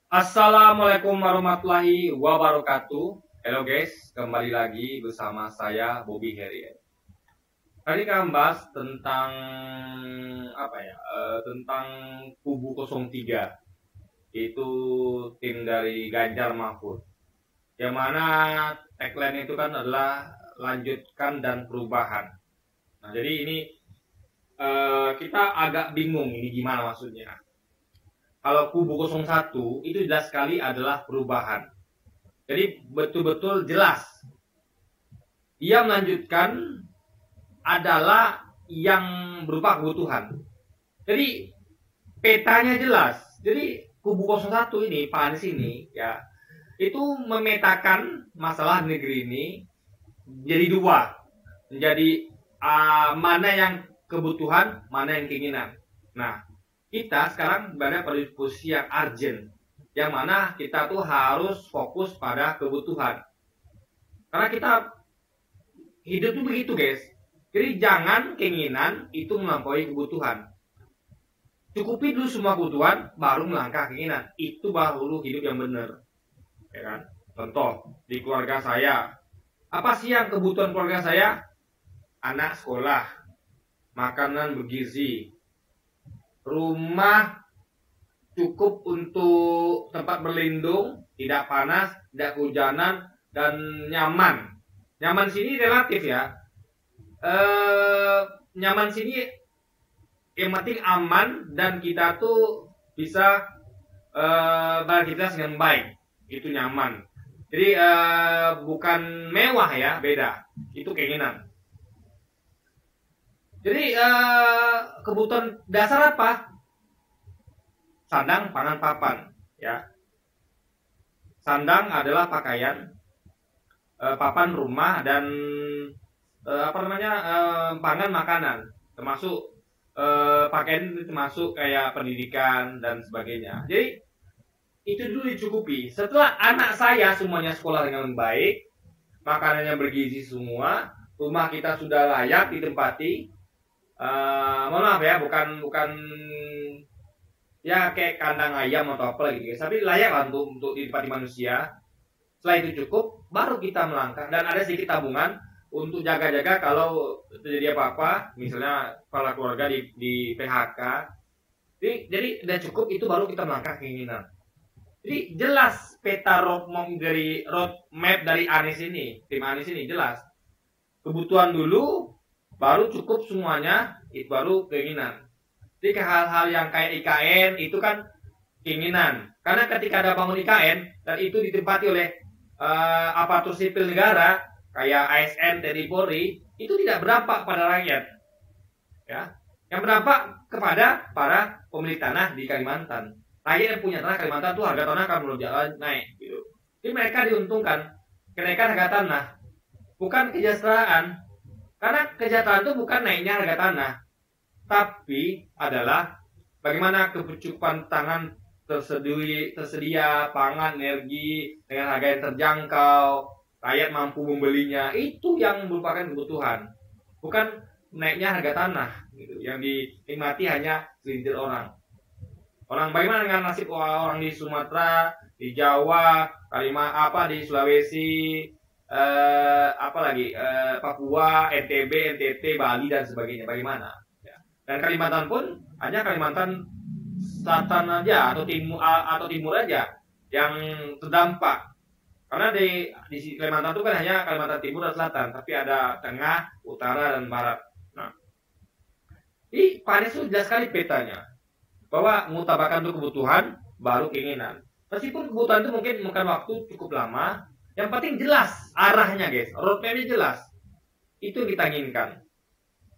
Assalamualaikum warahmatullahi wabarakatuh. Halo guys, kembali lagi bersama saya Bobby Herian. Tadi kita bahas tentang tentang kubu 03, itu tim dari Ganjar Mahfud. Yang mana tagline itu kan adalah lanjutkan dan perubahan. Nah, jadi ini kita agak bingung ini gimana maksudnya. Kalau kubu 01 itu jelas sekali adalah perubahan. Jadi betul-betul jelas. Ia melanjutkan adalah yang berupa kebutuhan. Jadi petanya jelas. Jadi kubu 01 ini, Pak Anies ini ya, itu memetakan masalah negeri ini jadi dua. Menjadi mana yang kebutuhan, mana yang keinginan. Nah, kita sekarang berada pada posisi yang urgent, yang mana kita tuh harus fokus pada kebutuhan. Karena kita hidup tuh begitu guys. Jadi jangan keinginan itu melampaui kebutuhan. Cukupi dulu semua kebutuhan, baru melangkah keinginan. Itu baru hidup yang benar. Ya kan? Contoh, di keluarga saya. Apa sih yang kebutuhan keluarga saya? Anak sekolah, makanan bergizi, rumah cukup untuk tempat berlindung, tidak panas, tidak kehujanan, dan nyaman. Nyaman sini relatif ya. Nyaman sini yang penting aman dan kita tuh bisa beraktivitas dengan baik. Itu nyaman. Jadi bukan mewah ya, beda. Itu keinginan. Jadi kebutuhan dasar apa? Sandang, pangan, papan. Ya, sandang adalah pakaian, papan rumah, dan pangan makanan. Termasuk pakaian termasuk kayak pendidikan dan sebagainya. Jadi itu dulu dicukupi. Setelah anak saya semuanya sekolah dengan baik, makanannya bergizi semua, rumah kita sudah layak ditempati. Mohon maaf ya, bukan ya kayak kandang ayam atau apa gitu guys, tapi layak lah untuk ditempati manusia. Setelah itu cukup, baru kita melangkah dan ada sedikit tabungan untuk jaga-jaga kalau terjadi apa-apa, misalnya kepala keluarga di PHK. Jadi udah cukup, itu baru kita melangkah keinginan. Jadi jelas peta roadmap dari Anies ini, tim Anies ini jelas. Kebutuhan dulu, baru cukup semuanya, itu baru keinginan. Jadi hal-hal yang kayak IKN itu kan keinginan. Karena ketika ada bangun IKN dan itu ditempati oleh aparatur sipil negara kayak ASN, TNI, Polri, itu tidak berdampak pada rakyat. Ya, yang berdampak kepada para pemilik tanah di Kalimantan. Rakyat yang punya tanah Kalimantan tuh harga tanah akan melonjak naik gitu. Jadi mereka diuntungkan kenaikan harga tanah, bukan kesejahteraan. Karena kesejahteraan itu bukan naiknya harga tanah, tapi adalah bagaimana kecukupan tangan tersedia pangan, energi dengan harga yang terjangkau, rakyat mampu membelinya. Itu yang merupakan kebutuhan, bukan naiknya harga tanah gitu, yang dinikmati hanya segelintir orang. Bagaimana dengan nasib orang di Sumatera, di Jawa, di Sulawesi, Papua, NTB, NTT, Bali dan sebagainya, bagaimana? Ya. Dan Kalimantan pun hanya Kalimantan Selatan aja atau timur aja yang terdampak. Karena di Kalimantan itu kan hanya Kalimantan Timur dan Selatan, tapi ada Tengah, Utara dan Barat. Nah, ini Pak Anies itu jelas sekali petanya bahwa mengutamakan itu kebutuhan baru keinginan. Meskipun kebutuhan itu mungkin makan waktu cukup lama, yang penting jelas arahnya guys, roadmapnya jelas. Itu yang kita inginkan,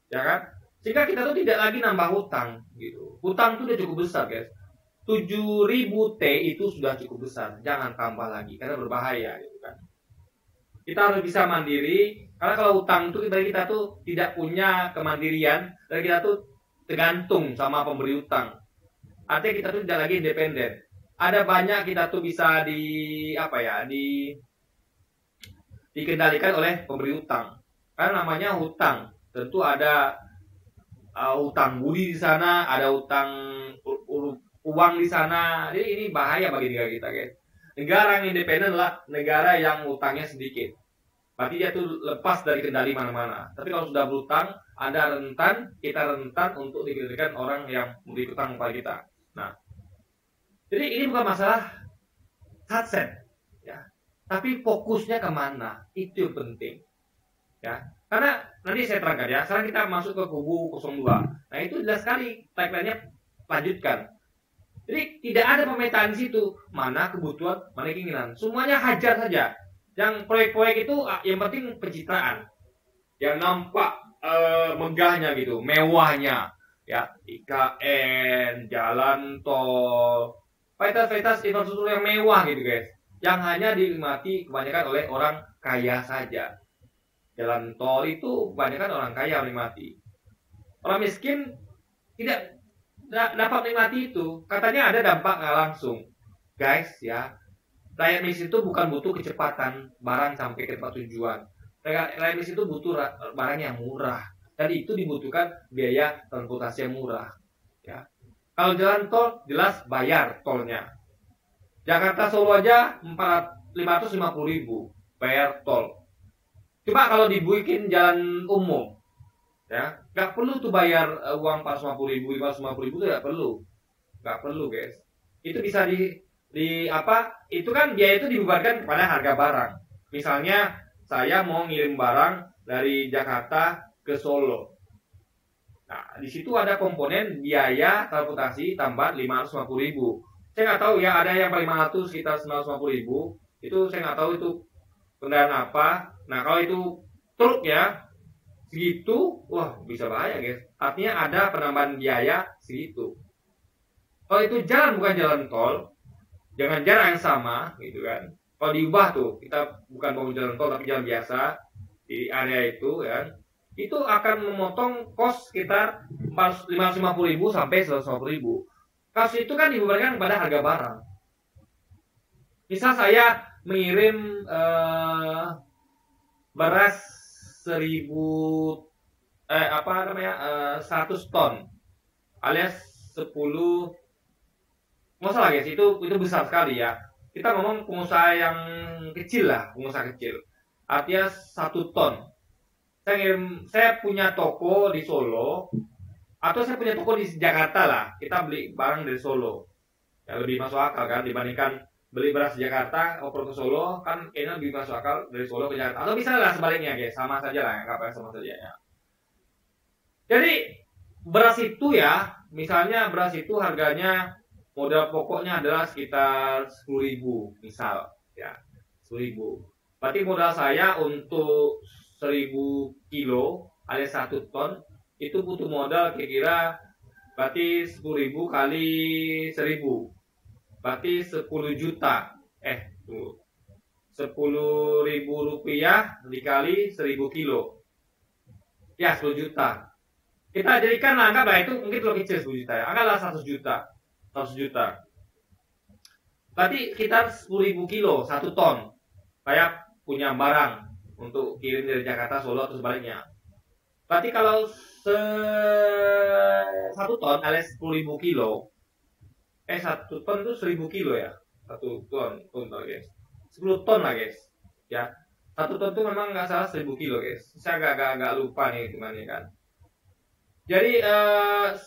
ya kan? Sehingga kita tuh tidak lagi nambah hutang gitu. Hutang itu udah cukup besar guys. 7.000 T itu sudah cukup besar. Jangan tambah lagi karena berbahaya gitu kan. Kita harus bisa mandiri. Karena kalau hutang itu kita tuh tidak punya kemandirian dan kita tuh tergantung sama pemberi hutang. Artinya kita tuh tidak lagi independen. Ada banyak kita tuh bisa dikendalikan oleh pemberi hutang. Karena namanya hutang. Tentu ada hutang budi di sana, ada hutang uang di sana. Jadi ini bahaya bagi negara kita, guys. Negara yang independen adalah negara yang utangnya sedikit. Berarti dia tuh lepas dari kendali mana-mana. Tapi kalau sudah berutang, Anda rentan, kita rentan untuk dikendalikan orang yang memberi utang kepada kita. Nah, jadi ini bukan masalah sunset, ya. Tapi fokusnya kemana? Itu yang penting, ya. Karena nanti saya terangkan ya. Sekarang kita masuk ke kubu 02. Nah itu jelas sekali tagline-nya lanjutkan. Jadi tidak ada pemetaan di situ mana kebutuhan, mana keinginan. Semuanya hajar saja. Yang proyek-proyek itu yang penting pencitraan, yang nampak megahnya gitu, mewahnya, ya IKN, jalan tol, fasilitas infrastruktur yang mewah gitu guys, yang hanya dinikmati kebanyakan oleh orang kaya saja. Jalan tol itu kebanyakan orang kaya menikmati. Orang miskin tidak dapat menikmati itu. Katanya ada dampak nggak langsung. Guys ya, rakyat miskin itu bukan butuh kecepatan barang sampai ke tempat tujuan. Rakyat miskin itu butuh barang yang murah. Dan itu dibutuhkan biaya transportasi yang murah. Ya. Kalau jalan tol, jelas bayar tolnya. Jakarta Solo aja 550.000 bayar tol. Coba kalau dibikin jalan umum, ya, nggak perlu tuh bayar uang 450.000, 550.000 itu nggak perlu guys. Itu bisa di apa? Itu kan biaya itu dibebankan kepada harga barang. Misalnya saya mau ngirim barang dari Jakarta ke Solo. Nah, di situ ada komponen biaya transportasi tambah 550.000. Saya nggak tahu ya, ada yang paling mahal tuh sekitar 950.000. Itu saya nggak tahu itu kendaraan apa. Nah kalau itu truk ya segitu, wah bisa bahaya guys. Artinya ada penambahan biaya segitu. Kalau itu jalan bukan jalan tol, jangan jarak yang sama gitu kan. Kalau diubah tuh, kita bukan mau jalan tol tapi jalan biasa di area itu ya, itu akan memotong kos sekitar 550.000 sampai 150.000. Kasus itu kan dibebankan kepada harga barang. Misal saya mengirim beras 100 ton alias 10, nggak salah guys, itu besar sekali ya. Kita ngomong pengusaha yang kecil lah, pengusaha kecil. Artinya 1 ton. Saya punya toko di Solo atau saya punya toko di Jakarta lah. Kita beli barang dari Solo. Ya lebih masuk akal kan dibandingkan beli beras di Jakarta, oper ke Solo, kan kayaknya lebih masuk akal dari Solo ke Jakarta. Atau bisa lah sebaliknya guys, sama saja lah, nggak apa-apa, sama saja ya. Jadi beras itu ya, misalnya beras itu harganya modal pokoknya adalah sekitar 10.000 misal ya, 10.000. Berarti modal saya untuk 1.000 kilo alias 1 ton itu butuh modal kira-kira berarti 10.000 kali 1.000. Berarti 10 juta. 10.000 rupiah dikali 1.000 kilo. Ya 10 juta. Kita jadikan anggaplah itu mungkin lebih kecil 10 juta ya. Anggaplah 100 juta. 100 juta. Berarti sekitar 10.000 kilo 1 ton. Kayak punya barang untuk kirim dari Jakarta Solo atau sebaliknya. Berarti kalau 1 ton alias 10.000 kilo. 1 ton itu 1.000 kilo ya. 1 ton guys. 10 ton lah guys. Ya. 1 ton itu memang nggak salah 1.000 kilo guys. Saya agak lupa nih gimana kan. Jadi 1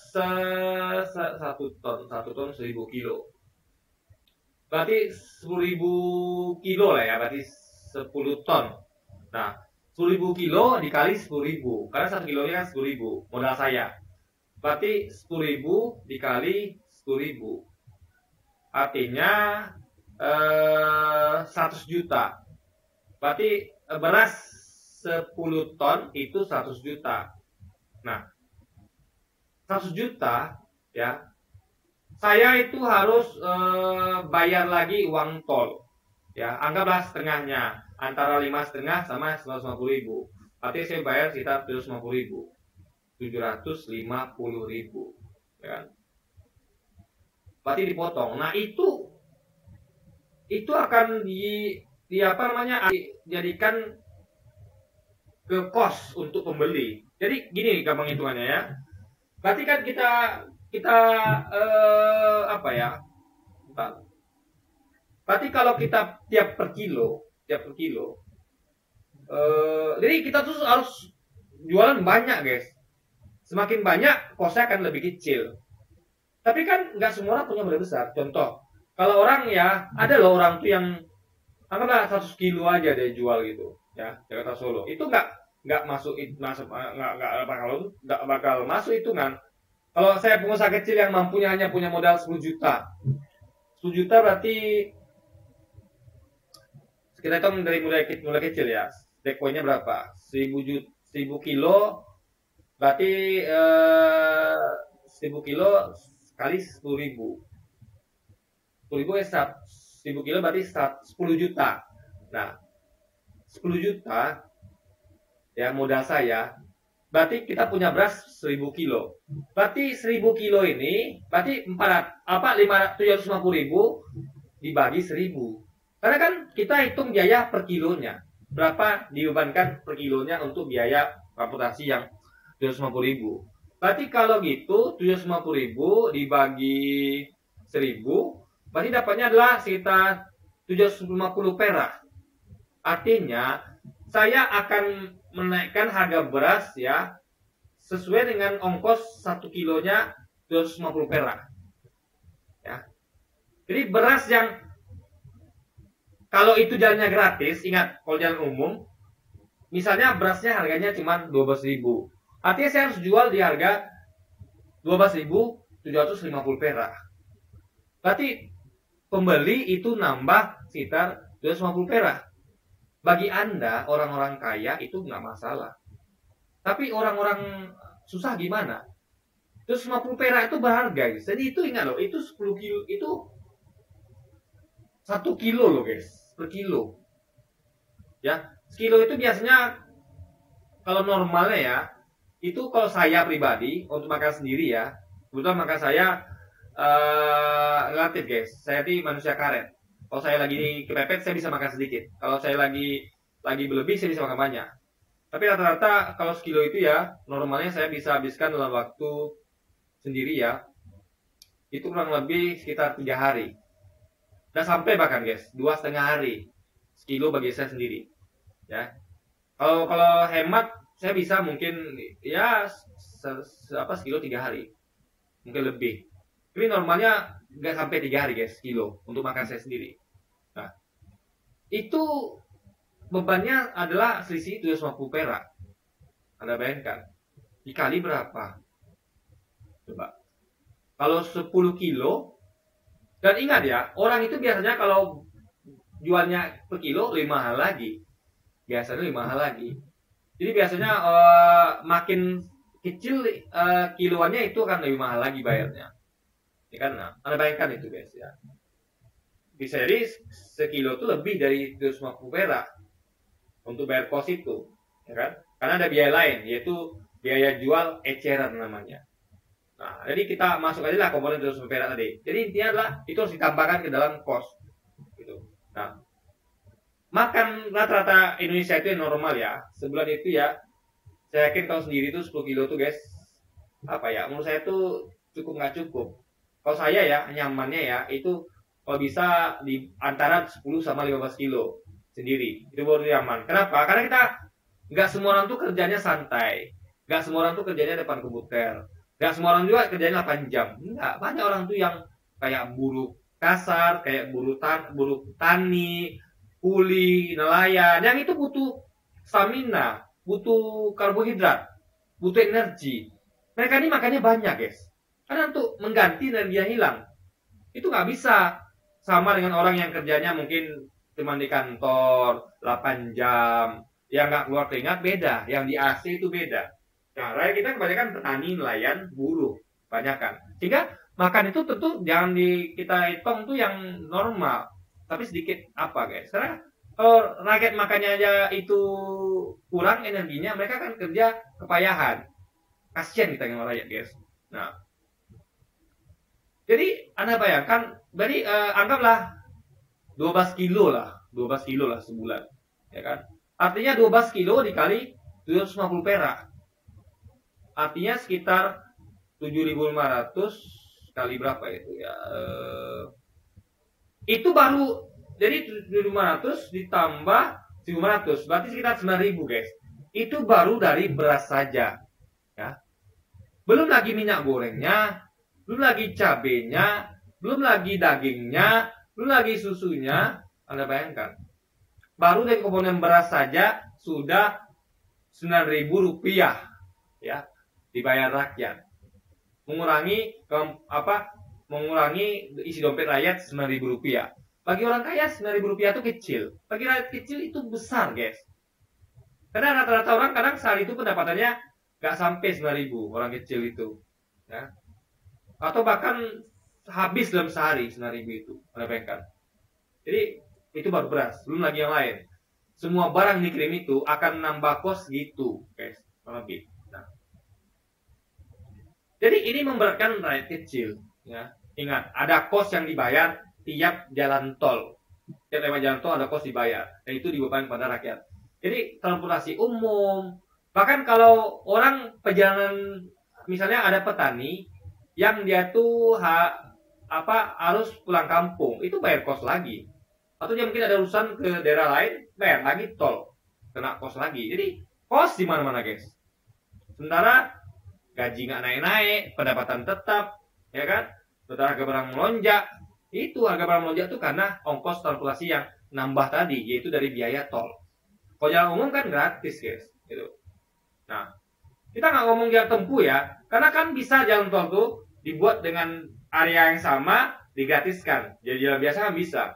ton 1.000 kilo. Berarti 10.000 kilo lah ya. Berarti 10 ton. Nah 10.000 kilo dikali 10.000. Karena 1 kilonya kan 10.000 modal saya. Berarti 10.000 dikali 10.000. Artinya 100 juta. Berarti beras 10 ton itu 100 juta. Nah, 100 juta ya. Saya itu harus bayar lagi uang tol. Ya, anggaplah setengahnya, antara 5,5 sama 150.000. Berarti saya bayar sekitar 750.000. 750.000, ya kan? Berarti dipotong. Nah itu akan dijadikan ke kos untuk pembeli. Jadi gini gampang hitungannya ya. Berarti kan kita kita apa ya? Bentar. Berarti kalau kita tiap per kilo, jadi kita tuh harus jualan banyak, guys. Semakin banyak, kosnya akan lebih kecil. Tapi kan nggak semua orang punya modal besar. Contoh, kalau orang ya, ada loh orang tuh yang anggaplah 100 kilo aja dia jual gitu, ya Jakarta Solo. Itu nggak masuk nggak bakal masuk hitungan. Kalau saya pengusaha kecil yang mampunya hanya punya modal 10 juta, 10 juta berarti kita hitung dari mulai kecil ya. Dekonya berapa? 1000 kilo berarti 1000 kilo kali 10.000. 10.000 ya 1000 kilo berarti 10 juta. Nah, 10 juta ya modal saya. Berarti kita punya beras 1000 kilo. Berarti 1000 kilo ini berarti 750.000 dibagi 1000. Karena kan kita hitung biaya per kilonya. Berapa dibebankan per kilonya untuk biaya transportasi yang 750.000. Berarti kalau gitu 750.000 dibagi 1000, berarti dapatnya adalah sekitar 750 perak. Artinya saya akan menaikkan harga beras ya sesuai dengan ongkos 1 kilonya 250 perak. Ya. Jadi beras yang kalau itu jalannya gratis, ingat kalau jalan umum, misalnya berasnya harganya cuma 12.000. Artinya saya harus jual di harga 12.750 perak. Berarti pembeli itu nambah sekitar 250 perak. Bagi Anda, orang-orang kaya itu nggak masalah. Tapi orang-orang susah gimana? 250 perak itu berharga. Jadi itu ingat loh, itu 10 kilo, itu 1 kilo loh guys. Per kilo. Ya, sekilo itu biasanya kalau normalnya ya, itu kalau saya pribadi untuk makan sendiri ya, kebetulan makan saya relatif guys. Saya ini manusia karet. Kalau saya lagi kepepet saya bisa makan sedikit. Kalau saya lagi berlebih saya bisa makan banyak. Tapi rata-rata kalau sekilo itu ya, normalnya saya bisa habiskan dalam waktu sendiri ya. Itu kurang lebih sekitar 3 hari. Udah sampai bahkan guys, 2,5 hari sekilo bagi saya sendiri. Ya, kalau hemat saya bisa mungkin ya sekilo 3 hari, mungkin lebih. Tapi normalnya nggak sampai 3 hari guys, sekilo untuk makan saya sendiri. Nah, itu bebannya adalah selisih 250 perak. Anda bayangkan, dikali berapa? Coba. Kalau 10 kilo. Dan ingat ya, orang itu biasanya kalau jualnya per kilo lebih mahal lagi. Biasanya lebih mahal lagi. Jadi biasanya makin kecil kiloannya itu akan lebih mahal lagi bayarnya. Ya kan, Anda bayangkan itu guys ya. Bisa jadi sekilo itu lebih dari 250 perak untuk bayar kos itu. Ya kan? Karena ada biaya lain, yaitu biaya jual eceran namanya. Nah, jadi kita masuk aja lah komponen 250 perak tadi. Jadi intinya adalah itu harus ditambahkan ke dalam kos. Gitu. Nah, makan rata-rata Indonesia itu yang normal ya. Sebulan itu ya, saya yakin kalau sendiri itu 10 kilo tuh guys, apa ya, menurut saya itu cukup nggak cukup. Kalau saya ya, nyamannya ya, itu kalau bisa di antara 10 sama 15 kilo sendiri. Itu baru nyaman. Kenapa? Karena kita nggak semua orang tuh kerjanya santai. Nggak semua orang tuh kerjanya depan komputer. Gak semua orang juga kerjanya 8 jam. Enggak, banyak orang tuh yang kayak buruh kasar, kayak buruh tani, kuli, nelayan. Yang itu butuh stamina, butuh karbohidrat, butuh energi. Mereka ini makannya banyak guys. Karena untuk mengganti energi yang hilang. Itu nggak bisa. Sama dengan orang yang kerjanya mungkin cuma di kantor 8 jam. Yang nggak keluar keringat beda. Yang di AC itu beda. Nah, rakyat kita kebanyakan petani, nelayan, buruh, kebanyakan. Sehingga makan itu tentu jangan kita hitung tuh yang normal, tapi sedikit apa guys. Karena kalau rakyat makannya aja itu kurang energinya, mereka kan kerja kepayahan. Kasian kita dengan rakyat guys. Nah, jadi Anda bayangkan, jadi anggaplah 12 kilo lah sebulan, ya kan? Artinya 12 kilo dikali 750 perak. Artinya sekitar 7.500 kali berapa itu ya? Itu baru, jadi 7.500 ditambah 1.500 berarti sekitar 9.000 guys. Itu baru dari beras saja ya. Belum lagi minyak gorengnya, belum lagi cabenya, belum lagi dagingnya, belum lagi susunya. Anda bayangkan, baru dari komponen beras saja sudah 9.000 rupiah ya dibayar rakyat, mengurangi mengurangi isi dompet rakyat 9.000 rupiah. Bagi orang kaya 9.000 rupiah itu kecil, bagi rakyat kecil itu besar guys. Karena rata-rata orang kadang sehari itu pendapatannya nggak sampai 9.000 orang kecil itu ya. Atau bahkan habis dalam sehari 9.000 itu, Anda bayangkan. Jadi itu baru beras, belum lagi yang lain. Semua barang dikirim itu akan nambah kos gitu guys, lebih. Nah. Jadi ini memberatkan rakyat kecil ya. Ingat, ada kos yang dibayar tiap jalan tol. Tiap lewat jalan tol ada kos dibayar. Dan itu dibebankan kepada rakyat. Jadi transportasi umum. Bahkan kalau orang perjalanan, misalnya ada petani yang dia tuh harus pulang kampung, itu bayar kos lagi. Atau dia mungkin ada urusan ke daerah lain, bayar lagi tol, kena kos lagi. Jadi kos di mana-mana guys. Sementara gaji nggak naik-naik, pendapatan tetap, ya kan? Sementara harga barang melonjak, itu harga barang melonjak itu karena ongkos transportasi yang nambah tadi, yaitu dari biaya tol. Kalau jalan umum kan gratis guys, gitu. Nah, kita nggak ngomong jalan tempuh ya, karena kan bisa jalan tol tuh dibuat dengan area yang sama, digratiskan. Jadi jalan biasa kan bisa.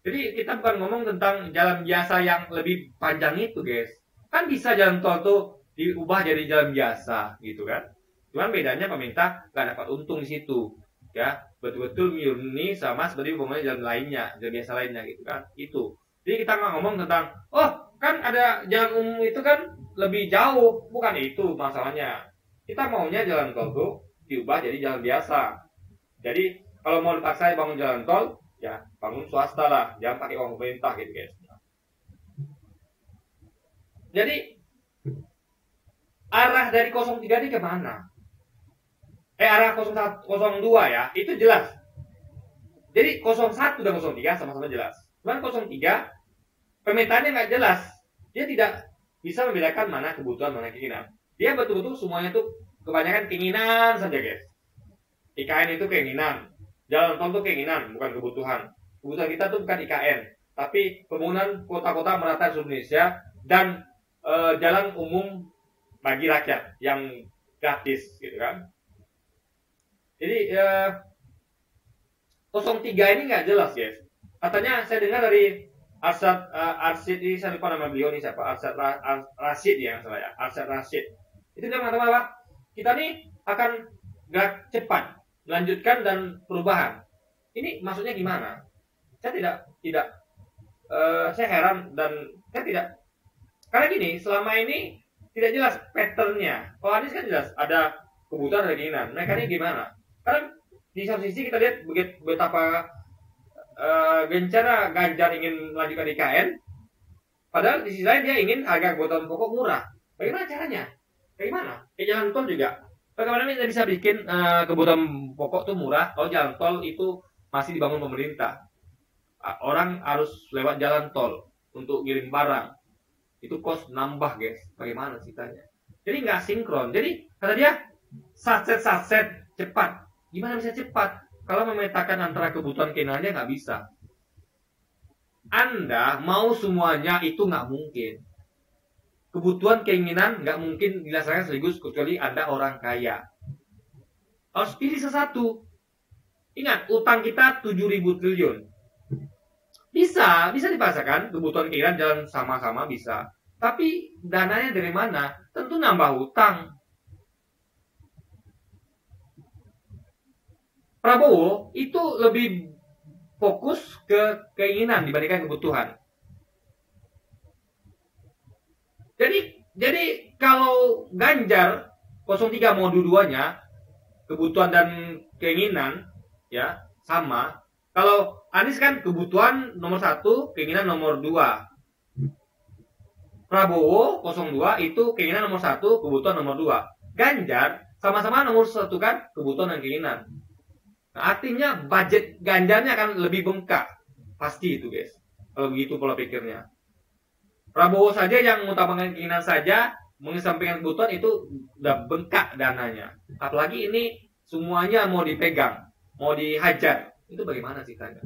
Jadi kita bukan ngomong tentang jalan biasa yang lebih panjang itu guys. Kan bisa jalan tol tuh diubah jadi jalan biasa, gitu kan? Cuman bedanya pemerintah nggak dapat untung di situ. Ya, betul-betul murni sama seperti umpamanya jalan lainnya, jalan biasa lainnya gitu kan. Itu. Jadi kita nggak ngomong tentang, oh kan ada jalan umum itu kan lebih jauh, bukan itu masalahnya. Kita maunya jalan tol tuh diubah jadi jalan biasa. Jadi kalau mau dipaksa bangun jalan tol, ya bangun swasta lah, jangan pakai uang pemerintah gitu guys. Jadi arah dari 03 ini kemana? Arah 02 ya, itu jelas. Jadi 01 dan 03 sama-sama jelas. Cuman 03 permintaannya nggak jelas. Dia tidak bisa membedakan mana kebutuhan, mana keinginan. Dia betul-betul semuanya tuh kebanyakan keinginan saja guys. IKN itu keinginan, jalan tol itu keinginan, bukan kebutuhan. Kebutuhan kita tuh bukan IKN, tapi pembangunan kota-kota merata di Indonesia dan jalan umum bagi rakyat yang gratis gitu kan. Jadi 03 ini nggak jelas guys. Katanya saya dengar dari Arsyad ini, saya lupa nama beliau nih siapa, Arsyad Rashid ya salah ya, Arsyad Rashid. Itu dia mengatakan apa? Kita nih akan gerak cepat, melanjutkan dan perubahan. Ini maksudnya gimana? Saya tidak saya heran dan saya tidak, karena gini, selama ini tidak jelas patternnya. Kalau Anies kan jelas ada kebutuhan dan keinginan. Mereka ini gimana? Karena di satu sisi kita lihat betapa gencar Ganjar ingin melanjutkan IKN, padahal di sisi lain dia ingin harga kebutuhan pokok murah. Bagaimana caranya? Bagaimana? Jalan tol juga. Bagaimana kita bisa bikin kebutuhan pokok itu murah kalau jalan tol itu masih dibangun pemerintah? Orang harus lewat jalan tol untuk ngirim barang. Itu kos nambah guys. Bagaimana ceritanya? Jadi nggak sinkron. Jadi kata dia satset cepat. Gimana bisa cepat? Kalau memetakan antara kebutuhan keinginannya nggak bisa. Anda mau semuanya itu nggak mungkin. Kebutuhan keinginan nggak mungkin dilaksanakan sekaligus kecuali Anda orang kaya. Harus pilih sesuatu. Ingat, utang kita 7.000 triliun. Bisa dipaksakan kebutuhan keinginan jalan sama-sama bisa. Tapi dananya dari mana? Tentu nambah utang. Prabowo itu lebih fokus ke keinginan dibandingkan kebutuhan. Jadi kalau Ganjar 03 mau dua-duanya, kebutuhan dan keinginan ya sama. Kalau Anies kan kebutuhan nomor 1, keinginan nomor 2. Prabowo 02 itu keinginan nomor 1, kebutuhan nomor 2. Ganjar sama-sama nomor satu kan kebutuhan dan keinginan. Nah, artinya budget Ganjarnya akan lebih bengkak. Pasti itu guys. Kalau begitu pola pikirnya. Prabowo saja yang mengutamakan keinginan saja, mengesampingkan kebutuhan itu udah bengkak dananya. Apalagi ini semuanya mau dipegang, mau dihajar. Itu bagaimana sih tanya?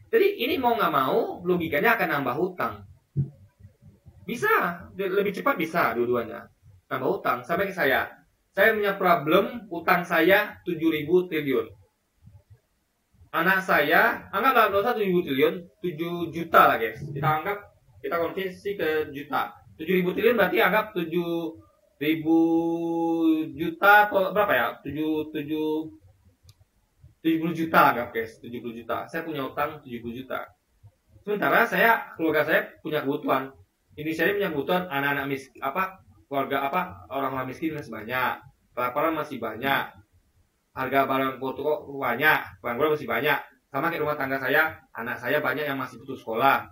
Jadi ini mau nggak mau logikanya akan nambah hutang. Bisa, lebih cepat bisa dua-duanya. Nambah hutang. Sampai ke saya punya problem utang saya 7.000 triliun. Anak saya, anggaplah nggak usah 7.000 triliun, 7 juta lah guys. Kita konversi ke juta. 7.000 triliun berarti anggap 7.000 juta atau berapa ya? 70 juta anggap guys, 70 juta. Saya punya utang 70 juta. Sementara keluarga saya punya kebutuhan. Ini saya punya kebutuhan anak-anak miskin, orang-orang miskin masih banyak, kelaparan masih banyak, harga barang pokok banyak, barang masih banyak. Sama kayak rumah tangga saya, anak saya banyak yang masih putus sekolah,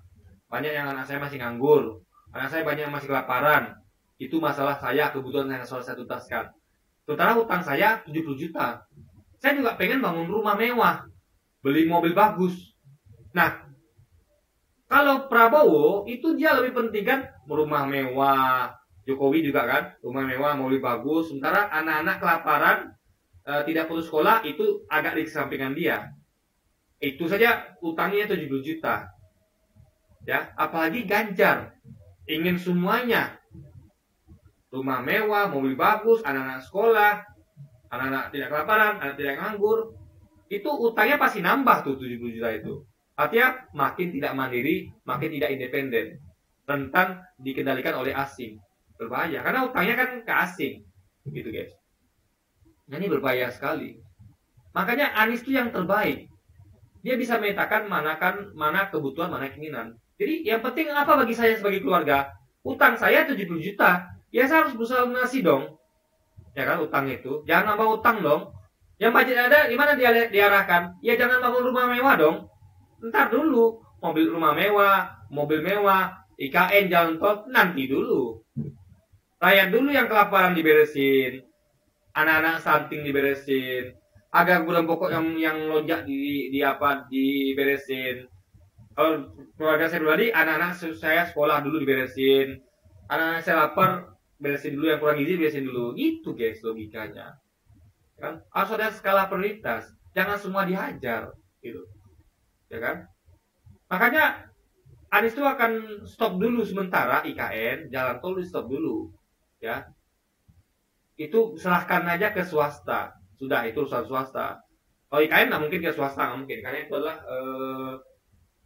banyak yang anak saya masih nganggur, anak saya banyak yang masih kelaparan. Itu masalah saya, kebutuhan yang harus saya tuntaskan. Sementara hutang saya 70 juta. Saya juga pengen bangun rumah mewah, beli mobil bagus. Nah, kalau Prabowo itu dia lebih penting kan rumah mewah. Jokowi juga kan rumah mewah, mobil bagus. Sementara anak-anak kelaparan, tidak putus sekolah itu agak dikesampingkan dia. Itu saja utangnya 70 juta. Ya, apalagi Ganjar ingin semuanya. Rumah mewah, mobil bagus, anak-anak sekolah, anak-anak tidak kelaparan, anak tidak nganggur. Itu utangnya pasti nambah tuh 70 juta itu. Artinya makin tidak mandiri, makin tidak independen. Rentan dikendalikan oleh asing. Berbahaya karena utangnya kan ke asing. Gitu guys. Nah, ini berbahaya sekali. Makanya Anies itu yang terbaik. Dia bisa memetakan mana kebutuhan, mana keinginan. Jadi yang penting apa bagi saya sebagai keluarga? Utang saya 70 juta. Ya saya harus berusaha lunasi dong. Ya kan utang itu. Jangan nambah utang dong. Yang budget ada di mana diarahkan? Ya jangan bangun rumah mewah dong. Ntar dulu. Rumah mewah, mobil mewah, IKN, jalan tol, nanti dulu. Rakyat dulu yang kelaparan diberesin. Anak-anak stunting diberesin. Agak kebutuhan pokok yang lonjak diberesin. Kalau keluarga saya pribadi, anak-anak saya sekolah dulu diberesin. Anak-anak saya lapar, beresin dulu, yang kurang gizi beresin dulu. Gitu guys logikanya. Kan? Harus ada skala prioritas. Jangan semua dihajar. Gitu. Ya kan? Makanya Anies itu akan stop dulu sementara IKN, jalan tol di stop dulu. Ya. Itu serahkan aja ke swasta. Sudah, itu urusan swasta. Kalau IKN nggak mungkin ke swasta, nggak mungkin. Karena itu adalah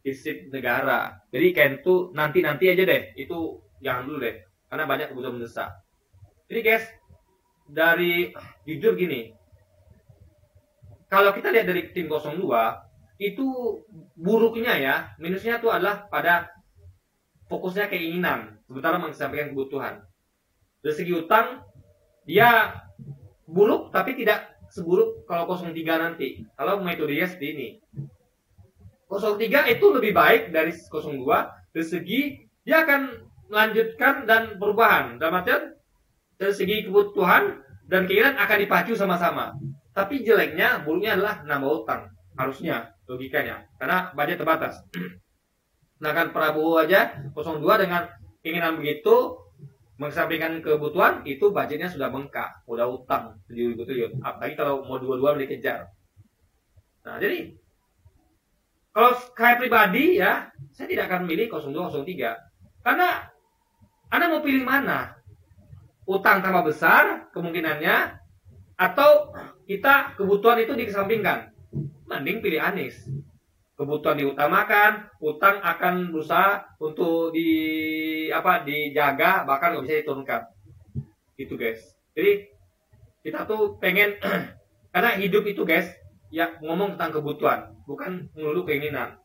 prinsip negara. Jadi IKN itu nanti aja deh. Itu jangan dulu deh. Karena banyak kebutuhan mendesak. Jadi guys, jujur gini. Kalau kita lihat dari tim 02, itu buruknya ya, minusnya itu adalah pada fokusnya keinginan. Sementara mengesampingkan kebutuhan. Dari segi utang, dia buruk tapi tidak seburuk kalau 03 nanti. Kalau metodenya seperti ini. 03 itu lebih baik dari 02 dari segi dia akan melanjutkan dan perubahan. Dalam artian dari segi kebutuhan dan keinginan akan dipacu sama-sama. Tapi jeleknya, buruknya adalah nambah utang. Harusnya, logikanya. Karena budget terbatas. Nah kan Prabowo aja 02 dengan keinginan begitu mengesampingkan kebutuhan, itu budgetnya sudah bengkak, udah utang 7.000 triliun. Apalagi kalau mau dua-dua dikejar. Nah jadi kalau saya pribadi ya, saya tidak akan milih 02, 03. Karena Anda mau pilih mana? Utang tambah besar kemungkinannya, atau kita kebutuhan itu dikesampingkan? Mending pilih Anies. Kebutuhan diutamakan, utang akan berusaha untuk dijaga, bahkan nggak bisa diturunkan. Gitu guys. Jadi kita tuh pengen karena hidup itu guys, ya ngomong tentang kebutuhan, bukan melulu keinginan.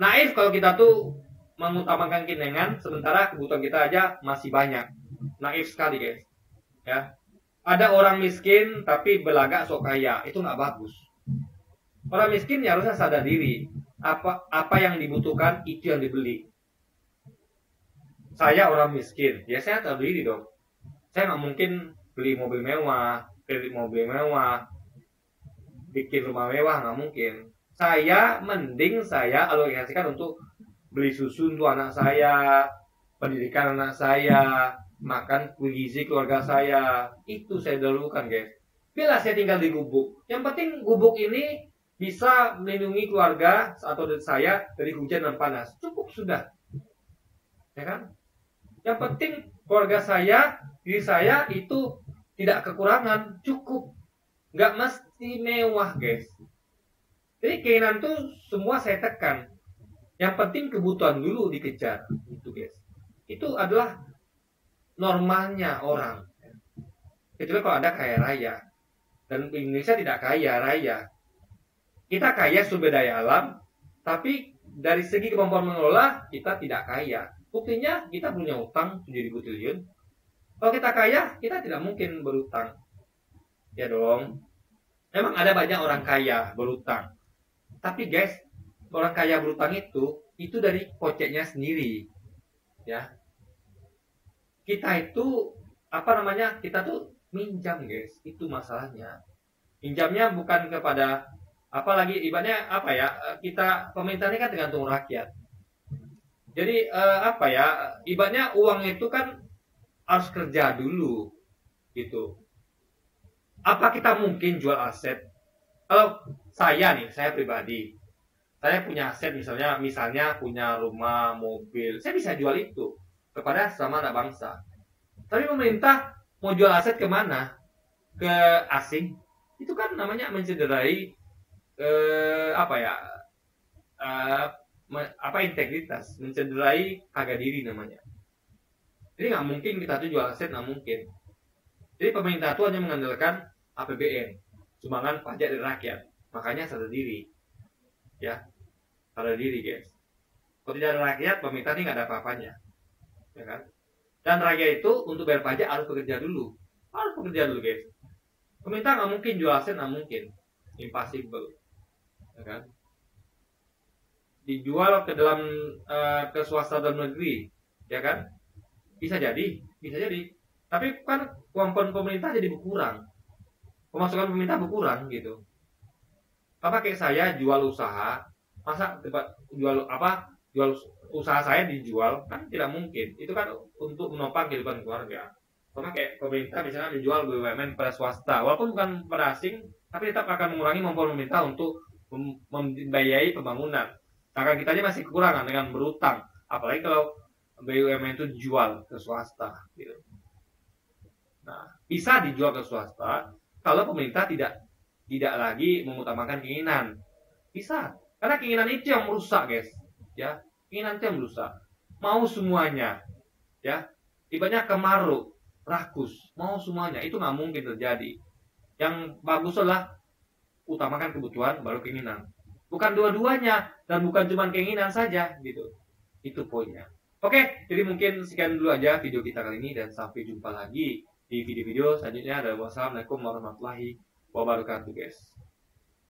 Naif kalau kita tuh mengutamakan keinginan, sementara kebutuhan kita aja masih banyak. Naif sekali guys. Ya, ada orang miskin tapi belagak sok kaya, itu nggak bagus. Orang miskin ya harusnya sadar diri. Apa yang dibutuhkan itu yang dibeli. Saya orang miskin, ya saya tahu diri dong. Saya nggak mungkin beli mobil mewah, kredit mobil mewah, bikin rumah mewah, nggak mungkin. Saya mending saya alokasikan untuk beli susu untuk anak saya, pendidikan anak saya, makan gizi keluarga saya. Itu saya dahulukan, guys. Bila saya tinggal di gubuk, yang penting gubuk ini bisa melindungi keluarga atau saya dari hujan dan panas. Cukup sudah, ya kan? Yang penting keluarga saya, diri saya itu tidak kekurangan, cukup. Nggak mesti mewah, guys. Jadi keinginan tuh semua saya tekan. Yang penting kebutuhan dulu dikejar, itu guys. Itu adalah normalnya orang. Kecuali kalau ada kaya raya. Dan Indonesia tidak kaya raya. Kita kaya sumber daya alam, tapi dari segi kemampuan mengelola kita tidak kaya. Buktinya kita punya utang 7.000 triliun. Kalau kita kaya, kita tidak mungkin berutang. Ya dong. Memang ada banyak orang kaya berutang. Tapi guys, orang kaya berutang itu dari koceknya sendiri. Ya. Kita itu kita tuh minjam, guys. Itu masalahnya. Minjamnya bukan kepada apalagi ibaratnya kita pemerintah ini kan tergantung rakyat. Jadi ibaratnya uang itu kan harus kerja dulu gitu. Apa kita mungkin jual aset? Kalau saya pribadi, saya punya aset misalnya punya rumah, mobil, saya bisa jual itu kepada sama anak bangsa. Tapi pemerintah mau jual aset kemana? Ke asing? Itu kan namanya mencederai integritas, mencederai harga diri namanya. Jadi nggak mungkin kita tuh jual aset, nggak mungkin. Jadi pemerintah itu hanya mengandalkan APBN, sumbangan pajak dari rakyat. Makanya sadar diri, ya, sadar diri guys. Kalau tidak ada rakyat, pemerintah ini nggak ada apa-apanya, ya kan? Dan rakyat itu untuk bayar pajak harus bekerja dulu, guys. Pemerintah nggak mungkin jual aset, nggak mungkin, impossible, ya kan? Dijual ke dalam ke swasta dalam negeri, ya kan? Bisa jadi. Tapi kan kemampuan pemerintah jadi berkurang, pemasukan pemerintah berkurang gitu. Apa kayak saya jual usaha, masa jual usaha saya dijual, kan tidak mungkin. Itu kan untuk menopang kehidupan keluarga. Sama kayak pemerintah misalnya menjual BUMN pada swasta, walaupun bukan pada asing, tapi tetap akan mengurangi kemampuan pemerintah untuk membiayai pembangunan. Maka kita aja masih kekurangan dengan berutang, apalagi kalau BUMN itu dijual ke swasta gitu. Nah, bisa dijual ke swasta kalau pemerintah tidak lagi mengutamakan keinginan. Bisa. Karena keinginan itu yang merusak, guys. Ya, keinginan itu yang merusak. Mau semuanya. Ya. Ibaratnya kemaruk, rakus, mau semuanya. Itu nggak mungkin terjadi. Yang bagus adalah utamakan kebutuhan baru keinginan. Bukan dua-duanya dan bukan cuma keinginan saja gitu. Itu poinnya. Oke, jadi mungkin sekian dulu aja video kita kali ini dan sampai jumpa lagi di video-video selanjutnya. Wassalamualaikum warahmatullahi wabarakatuh, guys.